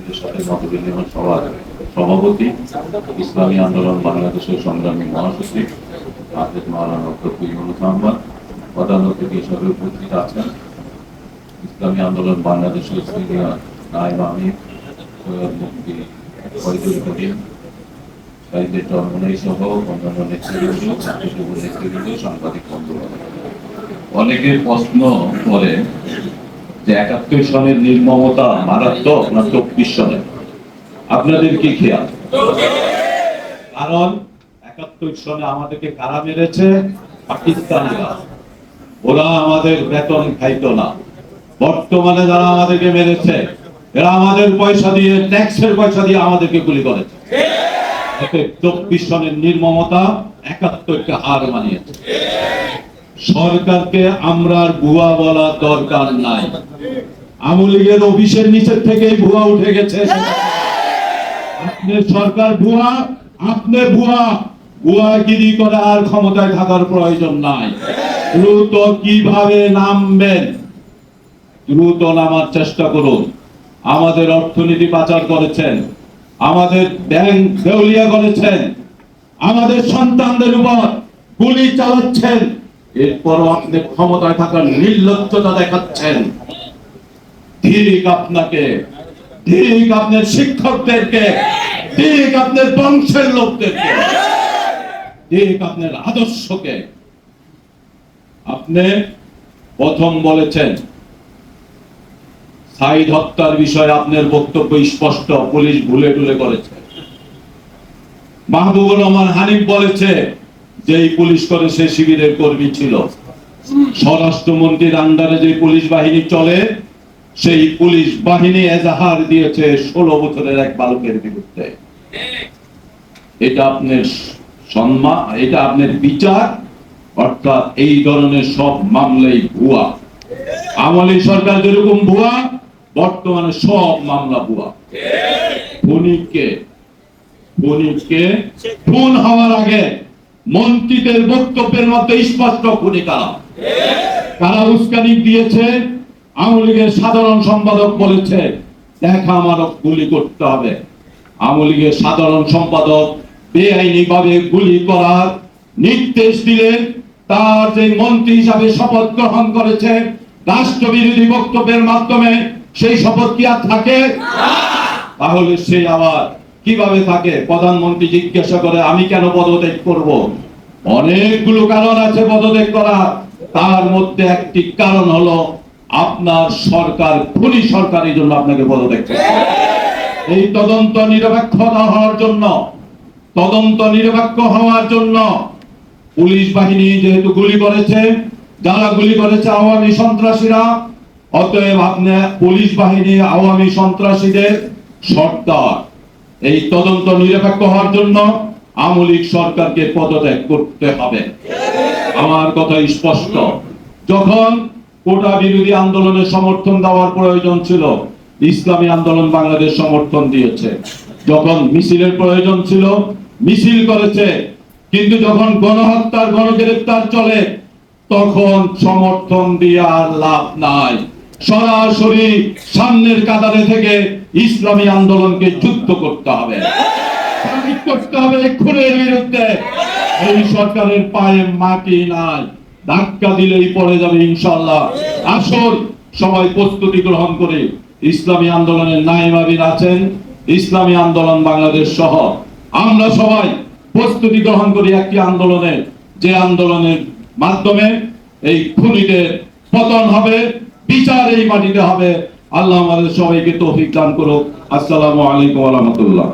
আপনাদের সাথে মতবিনিময় সভার সভাপতি, ইসলামী আন্দোলন বাংলাদেশের সংগ্রামী মহাসচিব হাফেজ মাওলানা ডক্টর ইউনুস আহমদ, প্রধান অতিথি হিসেবে উপস্থিত আছেন ইসলামী আন্দোলন বাংলাদেশের সিনিয়র নায়েব আমির সৈয়দ মুফতি ফয়জুল করিম, সাহিত্যের চরমনাই সহ অন্যান্য নেতৃবৃন্দ, ছাত্রযুব নেতৃবৃন্দ, সাংবাদিক বন্ধুগণ। অনেকের প্রশ্ন করে যে ৭১ সনের নির্মমতা মারাত্মক না ২৪ সনের? আপনাদের কি খেয়াল? কারণ ৭১ সনে আমাদেরকে কারা মেরেছে? পাকিস্তানিরা। ওরা আমাদের বেতন খাইতো না। বর্তমানে যারা আমাদেরকে মেরেছে এরা আমাদের পয়সা দিয়ে, ট্যাক্সের পয়সা দিয়ে আমাদেরকে গুলি করেছে। ২৪ সনের নির্মমতা ৭১কে হার মানিয়েছে। সরকারকে আমরা ভুয়া বলা দরকার নাই। আওয়ামী লীগের অফিসের নিচের থেকেই ভুয়া উঠে গেছে। আপনার সরকার ভুয়া, আপনি ভুয়া, ভুয়াগিরি করে আর ক্ষমতায় থাকার প্রয়োজন নাই। দ্রুত কিভাবে নামবেন, দ্রুত নামার চেষ্টা করুন। আমাদের অর্থনীতি পাচার করেছেন, আমাদের ব্যাংক দেউলিয়া করেছেন, আমাদের সন্তানদের উপর গুলি চালাচ্ছেন, এরপরও আপনি ক্ষমতায় থাকার নির্লজ্জতা দেখাচ্ছেন। ঠিক আপনাকে, ঠিক আপনার শিক্ষকদেরকে, ঠিক আপনার বংশের লোকদেরকে, ঠিক আপনার আদর্শকে। আপনি প্রথম বলেছেন সাইদ হত্যার বিষয়ে আপনার বক্তব্য স্পষ্ট, পুলিশ ভুলে টুলে করেছে। মাহবুবুর রহমান হানিফ বলেছে যে এই পুলিশ করে সে শিবিরের কর্মী ছিল। স্বরাষ্ট্রমন্ত্রীর আন্ডারে যে পুলিশ বাহিনী চলে সেই পুলিশ বাহিনী এজাহার দিয়েছে ১৬ বছরের এক বালকের বিরুদ্ধে। এটা আপনার সম্মান, এটা আপনার বিচার? অর্থাৎ এই ধরনের সব মামলাই ভুয়া। আমলি সরকার যেরকম ভুয়া, বর্তমানে সব মামলা ভুয়া। খুনিকে খুন হওয়ার আগে মন্ত্রীদের বক্তব্যের মধ্যে স্পষ্ট খুনি কারা, কারা উস্কানি দিয়েছে। আওয়ামী লীগের সাধারণ সম্পাদক বলেছে দেখা আমারও গুলি করতে হবে। আওয়ামী লীগের সাধারণ সম্পাদক বেআইনি ভাবে গুলি করার নির্দেশ দিলেন। তার যে মন্ত্রী হিসাবে শপথ গ্রহণ করেছে রাষ্ট্রবিরোধী বক্তব্যের মাধ্যমে, সেই শপথ কি আর থাকে? তাহলে সে আবার কিভাবে থাকে? প্রধানমন্ত্রী জিজ্ঞাসা করে আমি কেন পদত্যাগ করব? অনেকগুলো কারণ আছে পদত্যাগ করা। তার মধ্যে একটি কারণ হলো আপনার সরকার খুনি সরকার, এই জন্য আপনাকে পদত্যাগ করতে হবে। এই তদন্ত নিরপেক্ষ হওয়ার জন্য, তদন্ত নিরপেক্ষ হওয়ার জন্য পুলিশ বাহিনী যেহেতু গুলি করেছে, যারা গুলি করেছে আওয়ামী সন্ত্রাসীরা, অতএব আপনি পুলিশ বাহিনী আওয়ামী সন্ত্রাসীদের সর্দার। এই তদন্ত নিরপেক্ষ হওয়ার জন্য আওয়ামী লীগ সরকারকে পদত্যাগ করতে হবে। আমার কথা স্পষ্ট। যখন কোটা বিরোধী আন্দোলনের সমর্থন দেওয়ার প্রয়োজন ছিল, ইসলামী আন্দোলন বাংলাদেশ সমর্থন দিয়েছে। যখন মিছিলের প্রয়োজন ছিল, মিছিল করেছে। কিন্তু যখন গণহত্যার, গণগ্রেফতার চলে, তখন সমর্থন দিয়ে আর লাভ নাই। সরাসরি সামনের কাতারে থেকে ইসলামী আন্দোলনকে যুদ্ধ করতে হবে, করতে হবে খুনের বিরুদ্ধে। এই সরকারের পায়ে মাটি নাই, ধাক্কা দিলেই পড়ে যাবে ইনশাআল্লাহ। আসল সবাই প্রস্তুতি গ্রহণ করে, ইসলামী আন্দোলনের নায়েব আমির আছেন, ইসলামী আন্দোলন বাংলাদেশ সহ আমরা সবাই প্রস্তুতি গ্রহণ করি একটি আন্দোলনে, যে আন্দোলনের মাধ্যমে এই খুনিদের পতন হবে, বিচার এই মাটিতে হবে। আল্লাহ আমাদের সবাইকে তৌফিক দান করুক। আসসালামু আলাইকুম ওয়া রাহমাতুল্লাহ।